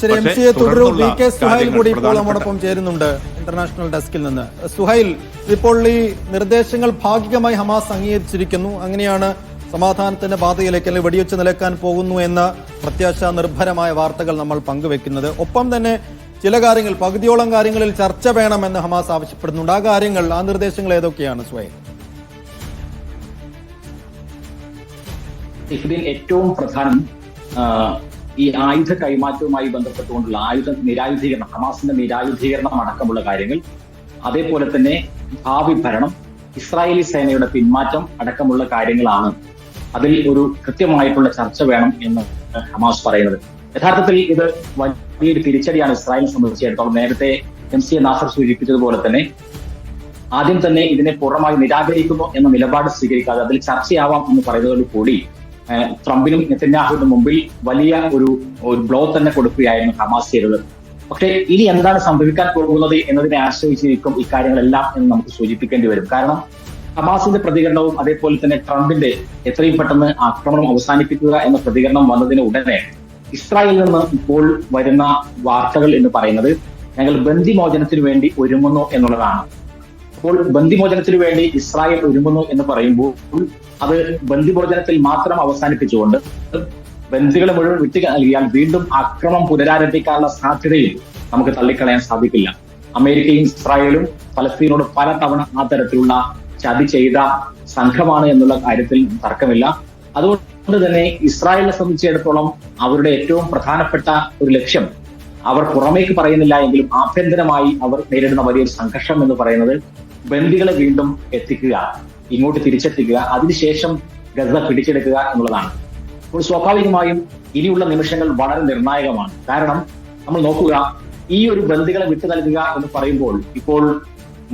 ശരി, MC തുടരും. VK Suhail കൂടി ഇപ്പോൾ നമ്മോടൊപ്പം ചേരുന്നുണ്ട് ഇന്റർനാഷണൽ ഡെസ്കിൽ നിന്ന്. സുഹൈൽ, ഇപ്പോൾ ഈ നിർദ്ദേശങ്ങൾ ഭാഗികമായി ഹമാസ് അംഗീകരിച്ചിരിക്കുന്നു. അങ്ങനെയാണ് സമാധാനത്തിന്റെ പാതയിലേക്ക് അല്ലെങ്കിൽ വെടിവെച്ച് നിലക്കാൻ പോകുന്നു എന്ന പ്രത്യാശ നിർഭരമായ വാർത്തകൾ നമ്മൾ പങ്കുവെക്കുന്നത്. ഒപ്പം തന്നെ ചില കാര്യങ്ങൾ, പകുതിയോളം കാര്യങ്ങളിൽ ചർച്ച വേണമെന്ന് ഹമാസ് ആവശ്യപ്പെടുന്നുണ്ട്. ആ കാര്യങ്ങൾ, ആ നിർദ്ദേശങ്ങൾ ഏതൊക്കെയാണ് സുഹൈൽ? ഇതിൽ ഏറ്റവും പ്രധാനം ഈ ആയുധ കൈമാറ്റവുമായി ബന്ധപ്പെട്ടുകൊണ്ടുള്ള ആയുധ നിരായുധീകരണം, ഹമാസിന്റെ നിരായുധീകരണം അടക്കമുള്ള കാര്യങ്ങൾ, അതേപോലെ തന്നെ ഭാവി ഭരണം, ഇസ്രായേലി സേനയുടെ പിന്മാറ്റം അടക്കമുള്ള കാര്യങ്ങളാണ് അതിൽ ഒരു കൃത്യമായിട്ടുള്ള ചർച്ച വേണം എന്ന് ഹമാസ് പറയുന്നത്. യഥാർത്ഥത്തിൽ ഇത് വലിയൊരു തിരിച്ചടിയാണ് ഇസ്രായേലിനെ സംബന്ധിച്ചിടത്തോളം. നേരത്തെ MC നാസർ സൂചിപ്പിച്ചതുപോലെ തന്നെ ആദ്യം തന്നെ ഇതിനെ പൂർണ്ണമായി നിരാകരിക്കുന്നു എന്ന നിലപാട് സ്വീകരിക്കാതെ അതിൽ ചർച്ചയാവാം എന്ന് പറയുന്നതോട് കൂടി ട്രംപിനും നെതന്യാഹുവിനും മുമ്പിൽ വലിയ ഒരു ബ്ലോ തന്നെ കൊടുക്കുകയായിരുന്നു ഹമാസ് ചെയ്തത്. പക്ഷേ ഇനി എന്താണ് സംഭവിക്കാൻ പോകുന്നത് എന്നതിനെ ആശ്രയിച്ചിരിക്കും ഇക്കാര്യങ്ങളെല്ലാം എന്ന് നമുക്ക് സൂചിപ്പിക്കേണ്ടി വരും. കാരണം ഹമാസിന്റെ പ്രതികരണവും അതേപോലെ തന്നെ ട്രംപിന്റെ എത്രയും പെട്ടെന്ന് ആക്രമണം അവസാനിപ്പിക്കുക എന്ന പ്രതികരണം വന്നതിന് ഉടനെ ഇസ്രായേലിൽ നിന്ന് ഇപ്പോൾ വരുന്ന വാർത്തകൾ എന്ന് പറയുന്നത് ഞങ്ങൾ ബന്ദിമോചനത്തിന് വേണ്ടി ഒരുങ്ങുന്നു എന്നുള്ളതാണ്. അപ്പോൾ ബന്ദിമോചനത്തിന് വേണ്ടി ഇസ്രായേൽ ഒരുങ്ങുന്നു എന്ന് പറയുമ്പോൾ അത് ബന്ദിമോചനത്തിൽ മാത്രം അവസാനിപ്പിച്ചുകൊണ്ട് ബന്ദികളെ മുഴുവൻ വിട്ടു നൽകിയാൽ വീണ്ടും ആക്രമണം പുനരാരംഭിക്കാനുള്ള സാധ്യതയിൽ നമുക്ക് തള്ളിക്കളയാൻ സാധിക്കില്ല. അമേരിക്കയും ഇസ്രായേലും ഫലസ്തീനോട് പല തവണ ആ തരത്തിലുള്ള ചതി ചെയ്ത സംഘമാണ് എന്നുള്ള കാര്യത്തിൽ തർക്കമില്ല. അതുകൊണ്ട് തന്നെ ഇസ്രായേലിനെ സംബന്ധിച്ചിടത്തോളം അവരുടെ ഏറ്റവും പ്രധാനപ്പെട്ട ഒരു ലക്ഷ്യം അവർ പുറമേക്ക് പറയുന്നില്ല എങ്കിലും ആഭ്യന്തരമായി അവർ നേരിടുന്ന വലിയൊരു സംഘർഷം എന്ന് പറയുന്നത് ബന്ദികളെ വീണ്ടും എത്തിക്കുക, ഇങ്ങോട്ട് തിരിച്ചെത്തിക്കുക, അതിനുശേഷം ഗസ പിടിച്ചെടുക്കുക എന്നുള്ളതാണ്. അപ്പോൾ സ്വാഭാവികമായും ഇനിയുള്ള നിമിഷങ്ങൾ വളരെ നിർണായകമാണ്. കാരണം നമ്മൾ നോക്കുക, ഈ ഒരു ബന്ദികളെ വിട്ടു നൽകുക എന്ന് പറയുമ്പോൾ ഇപ്പോൾ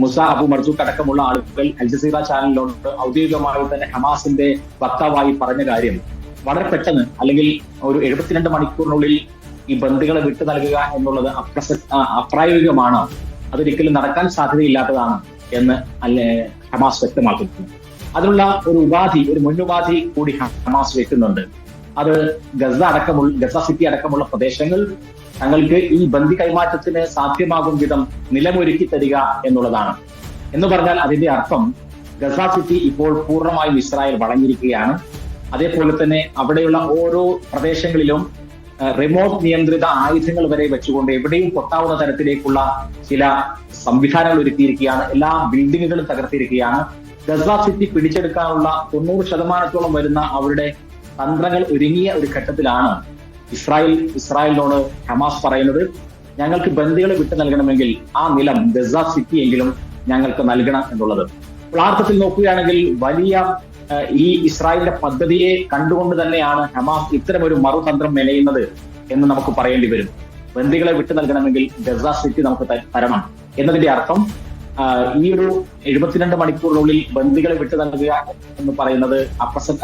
മുസ അബു മർസൂഖ് അടക്കമുള്ള ആളുകൾ അൽ ജസീറ ചാനലിലോട്ട് ഔദ്യോഗികമായി തന്നെ ഹമാസിന്റെ വക്താവായി പറഞ്ഞ കാര്യം വളരെ പെട്ടെന്ന്, അല്ലെങ്കിൽ ഒരു 72 മണിക്കൂറിനുള്ളിൽ ഈ ബന്ദികളെ വിട്ടു നൽകുക എന്നുള്ളത് അപ്രായോഗികമാണ്, അതൊരിക്കലും നടക്കാൻ സാധ്യതയില്ലാത്തതാണ് എന്ന് ഹമാസ് വ്യക്തമാക്കുന്നു. അതിനുള്ള ഒരു ഉപാധി, ഒരു മുന്നുപാധി കൂടി ഹമാസ് വെക്കുന്നുണ്ട്. അത് ഗസ സിറ്റി അടക്കമുള്ള പ്രദേശങ്ങൾ തങ്ങൾക്ക് ഈ ബന്ദി കൈമാറ്റത്തിന് സാധ്യമാകും വിധം നിലമൊരുക്കി തരിക എന്നുള്ളതാണ്. എന്ന് പറഞ്ഞാൽ അതിന്റെ അർത്ഥം ഗസ സിറ്റി ഇപ്പോൾ പൂർണ്ണമായും ഇസ്രായേൽ വളഞ്ഞിരിക്കുകയാണ്. അതേപോലെ തന്നെ അവിടെയുള്ള ഓരോ പ്രദേശങ്ങളിലും റിമോട്ട് നിയന്ത്രിത ആയുധങ്ങൾ വരെ വെച്ചുകൊണ്ട് എവിടെയും പൊട്ടാവുന്ന തരത്തിലേക്കുള്ള ചില സംവിധാനങ്ങൾ ഒരുക്കിയിരിക്കുകയാണ്. എല്ലാ ബിൽഡിങ്ങുകളും തകർത്തിരിക്കുകയാണ്. ഗസ സിറ്റി പിടിച്ചെടുക്കാനുള്ള 90% വരുന്ന അവരുടെ തന്ത്രങ്ങൾ ഒരുങ്ങിയ ഒരു ഘട്ടത്തിലാണ് ഇസ്രായേലിനോട് ഹമാസ് പറയുന്നത്, ഞങ്ങൾക്ക് ബന്ദികളെ വിട്ടു നൽകണമെങ്കിൽ ആ നിലം ഗസ സിറ്റി എങ്കിലും ഞങ്ങൾക്ക് നൽകണം എന്നുള്ളത്. അപ്പോൾ ആ അർത്ഥത്തിൽ നോക്കുകയാണെങ്കിൽ വലിയ ഈ ഇസ്രായേലിന്റെ പദ്ധതിയെ കണ്ടുകൊണ്ട് തന്നെയാണ് ഹമാസ് ഇത്തരമൊരു മറുതന്ത്രം മെനയുന്നത് എന്ന് നമുക്ക് പറയേണ്ടി വരും. ബന്ദികളെ വിട്ടു നൽകണമെങ്കിൽ ഗസ സിറ്റി നമുക്ക് തരണം എന്നതിന്റെ അർത്ഥം ഈ ഒരു 72 മണിക്കൂറിനുള്ളിൽ ബന്ദികളെ വിട്ടു നൽകുക എന്ന് പറയുന്നത്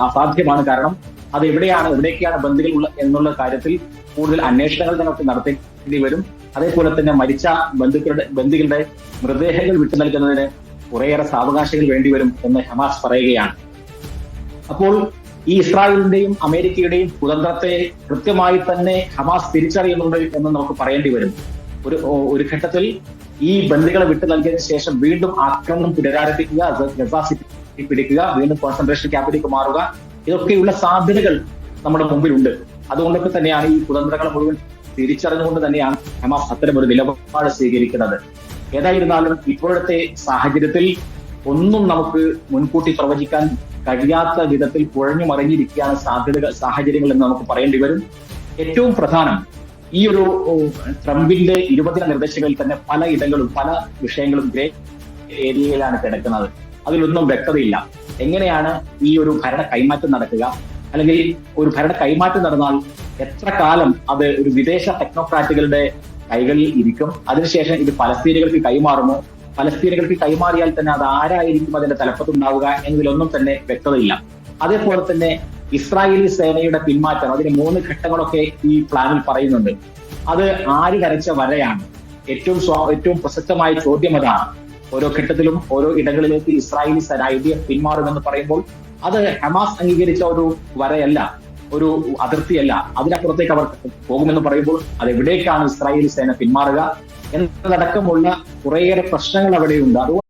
അസാധ്യമാണ്. കാരണം അത് എവിടേക്കാണ് ബന്ദികൾ ഉള്ളത് എന്നുള്ള കാര്യത്തിൽ കൂടുതൽ അന്വേഷണങ്ങൾ ഞങ്ങൾക്ക് നടത്തേണ്ടി വരും. അതേപോലെ തന്നെ മരിച്ച ബന്ദികളുടെ മൃതദേഹങ്ങൾ വിട്ടു നൽകുന്നതിന് കുറേയേറെ സാവകാശങ്ങൾ വേണ്ടിവരും എന്ന് ഹമാസ് പറയുകയാണ്. അപ്പോൾ ഈ ഇസ്രായേലിന്റെയും അമേരിക്കയുടെയും കുതന്ത്രത്തെ കൃത്യമായി തന്നെ ഹമാസ് തിരിച്ചറിയുന്നുണ്ട് എന്ന് നമുക്ക് പറയേണ്ടി വരും. ഒരു ഘട്ടത്തിൽ ഈ ബന്ദികളെ വിട്ടു നൽകിയതിനു ശേഷം വീണ്ടും ആക്രമണം പുനരാരംഭിക്കുക, ഗസ സിറ്റി പിടിക്കുക, വീണ്ടും കോൺസെൻട്രേഷൻ ക്യാമ്പിലേക്ക് മാറുക, ഇതൊക്കെയുള്ള സാധ്യതകൾ നമ്മുടെ മുമ്പിലുണ്ട്. അതുകൊണ്ടൊക്കെ തന്നെയാണ് ഈ കുതന്ത്രങ്ങൾ മുഴുവൻ തിരിച്ചറിഞ്ഞുകൊണ്ട് തന്നെയാണ് ഹമാസ് അത്തരമൊരു നിലപാട് സ്വീകരിക്കുന്നത്. ഏതായിരുന്നാലും ഇപ്പോഴത്തെ സാഹചര്യത്തിൽ ഒന്നും നമുക്ക് മുൻകൂട്ടി പ്രവചിക്കാൻ കഴിയാത്ത വിധത്തിൽ കുഴഞ്ഞു മറിഞ്ഞിരിക്കുകയാണ് സാഹചര്യങ്ങൾ എന്ന് നമുക്ക് പറയേണ്ടി വരും. ഏറ്റവും പ്രധാനം ഈ ഒരു ട്രംപിന്റെ 20 നിർദ്ദേശങ്ങളിൽ തന്നെ പല ഇടങ്ങളും പല വിഷയങ്ങളും ഗ്രേ ഏരിയയിലാണ് കിടക്കുന്നത്. അതിലൊന്നും വ്യക്തതയില്ല. എങ്ങനെയാണ് ഈ ഒരു ഭരണ കൈമാറ്റം നടക്കുക, അല്ലെങ്കിൽ ഒരു ഭരണ കൈമാറ്റം നടന്നാൽ എത്ര കാലം അത് ഒരു വിദേശ ടെക്നോക്രാറ്റുകളുടെ കൈകളിൽ ഇരിക്കും, അതിനുശേഷം ഇത് ഫലസ്തീനികൾക്ക് കൈമാറുമോ, ഫലസ്തീനികൾക്ക് കൈമാറിയാൽ തന്നെ അത് ആരായിരിക്കും അതിന്റെ തലപ്പത്തുണ്ടാവുക എന്നതിലൊന്നും തന്നെ വ്യക്തതയില്ല. അതേപോലെ തന്നെ ഇസ്രായേലി സേനയുടെ പിന്മാറ്റം, അതിന് 3 ഘട്ടങ്ങളൊക്കെ ഈ പ്ലാനിൽ പറയുന്നുണ്ട്. അത് ആര് വരച്ച വരയാണ്? ഏറ്റവും പ്രസക്തമായ ചോദ്യം അതാണ്. ഓരോ ഘട്ടത്തിലും ഓരോ ഇടങ്ങളിലേക്ക് ഇസ്രായേലി സൈന്യം പിന്മാറുമെന്ന് പറയുമ്പോൾ അത് ഹമാസ് അംഗീകരിച്ച ഒരു വരയല്ല. ഒരു അതിർത്തിയല്ല, അതിനപ്പുറത്തേക്ക് അവർ പോകുമെന്ന് പറയുമ്പോൾ അതെവിടേക്കാണ് ഇസ്രായേലി സേന പിന്മാറുക എന്നതടക്കമുള്ള കുറേയേറെ പ്രശ്നങ്ങൾ അവിടെയുണ്ട്. അതുകൊണ്ട്